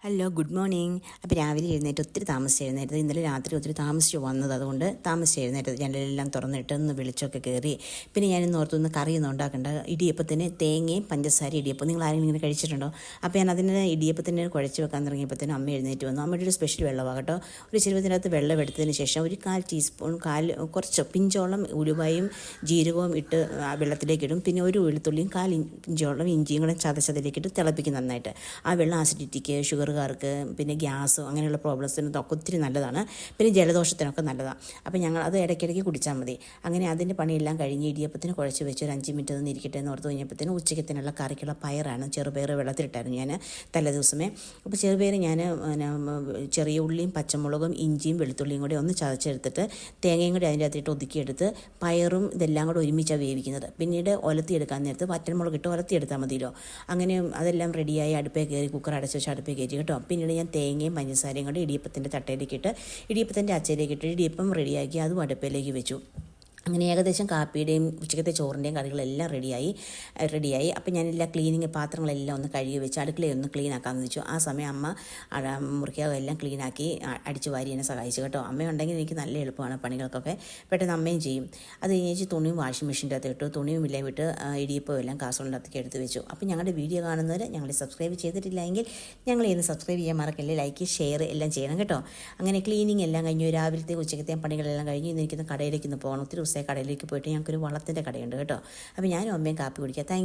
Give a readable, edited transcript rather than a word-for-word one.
Hello, good morning. അപ്പോൾ രാവിലെ എഴുന്നേറ്റ് ഒത്തിരി താമസിച്ച് എഴുന്നേറ്റത്. ഇന്നലെ രാത്രി ഒത്തിരി താമസിച്ച് വന്നത്, അതുകൊണ്ട് താമസിച്ച് എഴുന്നേറ്റത്. ജനലെല്ലാം തുറന്നിട്ട് ഒന്ന് വെളിച്ചമൊക്കെ കയറി. പിന്നെ ഞാനിന്ന് ഓർത്തൊന്ന് കറിയൊന്നും ഉണ്ടാക്കേണ്ട. ഇടിയപ്പത്തിന് തേങ്ങയും പഞ്ചസാര ഇടിയപ്പം നിങ്ങൾ ആരെങ്കിലും ഇങ്ങനെ കഴിച്ചിട്ടുണ്ടോ? അപ്പോൾ ഞാൻ അതിന് ഇടിയപ്പത്തിന് കുഴച്ച് വെക്കാൻ തുടങ്ങിയപ്പോഴത്തേനും അമ്മ എഴുന്നേറ്റ് വന്നു. അമ്മയുടെ ഒരു സ്പെഷ്യൽ വെള്ളമാണ് കേട്ടോ. ഒരു ചെരുവത്തിനകത്ത് വെള്ളം എടുത്തതിന് ശേഷം ഒരു 1/4 ടീസ്പൂൺ കുറച്ച് പിഞ്ചോളം ഉലുവയും ജീരകവും ഇട്ട് വെള്ളത്തിലേക്ക് ഇടും. പിന്നെ ഒരു വെളുത്തുള്ളിയും 1/4 ഇഞ്ചോളം ഇഞ്ചിയും കൂടെ ചതച്ചതിലേക്കിട്ട് തിളപ്പിക്കും നന്നായിട്ട്. ആ വെള്ളം ആസിഡിറ്റിക്ക്, ഷുഗറുകാർക്ക്, പിന്നെ ഗ്യാസ് അങ്ങനെയുള്ള പ്രോബ്ലംസിനൊക്കെ ഒത്തിരി നല്ലതാണ്. പിന്നെ ജലദോഷത്തിനൊക്കെ നല്ലതാണ്. അപ്പോൾ ഞങ്ങൾ അത് ഇടയ്ക്കിടയ്ക്ക് കുടിച്ചാൽ മതി. അങ്ങനെ അതിൻ്റെ പണിയെല്ലാം കഴിഞ്ഞ് ഇടിയപ്പത്തിന് കുഴച്ച് വെച്ച് ഒരു 5 മിനിറ്റ് ഒന്ന് ഇരിക്കട്ടെ എന്ന് ഓർത്ത് കഴിഞ്ഞപ്പോഴത്തേനും ഉച്ചയ്ക്കത്തിനുള്ള കറിക്കുള്ള പയറാണ്. ചെറുപയർ വെള്ളത്തിലിട്ടായിരുന്നു ഞാൻ തലേ ദിവസമേ. അപ്പോൾ ചെറുപയർ ഞാൻ ചെറിയ ഉള്ളിയും പച്ചമുളകും ഇഞ്ചിയും വെളുത്തുള്ളിയും കൂടി ഒന്ന് ചതച്ചെടുത്തിട്ട് തേങ്ങയും കൂടി അതിൻ്റെ അകത്തിട്ട് ഒതുക്കിയെടുത്ത് പയറും ഇതെല്ലാം കൂടെ ഒരുമിച്ചാണ് വേവിക്കുന്നത്. പിന്നീട് ഒലത്തിയെടുക്കാൻ നേരത്ത് വറ്റൽമുളക് ഇട്ട് ഒലത്തിയെടുത്താൽ മതിയല്ലോ. അങ്ങനെ അതെല്ലാം റെഡിയായി അടുപ്പേ കയറി കുക്കർ അടച്ച് വെച്ച് അടുപ്പേ കയറ്റി കേട്ടോ. പിന്നീട് ഞാൻ തേങ്ങയും പഞ്ചസാരയും കൊണ്ട് ഇടിയപ്പത്തിൻ്റെ തട്ടയിലേക്ക് ഇട്ട് ഇടിയപ്പത്തിൻ്റെ അച്ചയിലേക്ക് ഇട്ട് ഇടിയപ്പം റെഡിയാക്കി അതും അടുപ്പയിലേക്ക് വെച്ചു. അങ്ങനെ ഏകദേശം കാപ്പിയുടെയും ഉച്ചക്കത്തെ ചോറിൻ്റെയും കറികളെല്ലാം റെഡിയായി. അപ്പോൾ ഞാനെല്ലാം ക്ലീനിങ് പാത്രങ്ങളെല്ലാം ഒന്ന് കഴുകി വെച്ച് അടുക്കളയൊന്ന് ക്ലീൻ ആക്കാമെന്ന് വെച്ചു. ആ സമയം അമ്മ മുറിക്കകമെല്ലാം ക്ലീനാക്കി അടിച്ച് വാരി എന്നെ സഹായിച്ചു കേട്ടോ. അമ്മയുണ്ടെങ്കിൽ എനിക്ക് നല്ല എളുപ്പമാണ് പണികൾക്കൊക്കെ, പെട്ടെന്ന് അമ്മയും ചെയ്യും. അത് കഴിഞ്ഞ് തുണിയും വാഷിംഗ് മെഷീൻ്റെ അകത്ത് ഇട്ടു. തുണിയും ഇല്ലേ വിട്ട് ഇടിയപ്പവും എല്ലാം കാസറോളിൻ്റെ അകത്തേക്ക് എടുത്ത് വെച്ചു. അപ്പോൾ ഞങ്ങളുടെ വീഡിയോ കാണുന്നവർ ഞങ്ങൾ സബ്സ്ക്രൈബ് ചെയ്തിട്ടില്ലെങ്കിൽ ഞങ്ങൾ ഇന്ന് സബ്സ്ക്രൈബ് ചെയ്യാൻ മറക്കല്ലേ, ലൈക്ക് ഷെയർ എല്ലാം ചെയ്യണം കേട്ടോ. അങ്ങനെ ക്ലീനിങ് എല്ലാം കഴിഞ്ഞു. രാവിലത്തെ ഉച്ചക്കത്തെ പണികളെല്ലാം കഴിഞ്ഞ് ഇന്ന് എനിക്കൊന്ന് കടയിലേക്ക് പോകണം. ഒത്തിരി കടയിലേക്ക് പോയിട്ട് ഞങ്ങൾക്കൊരു വളത്തിൻ്റെ കടയുണ്ട് കേട്ടോ. അപ്പോൾ ഞാനും അമ്മയും കാപ്പി കുടിക്കാം. Thank you.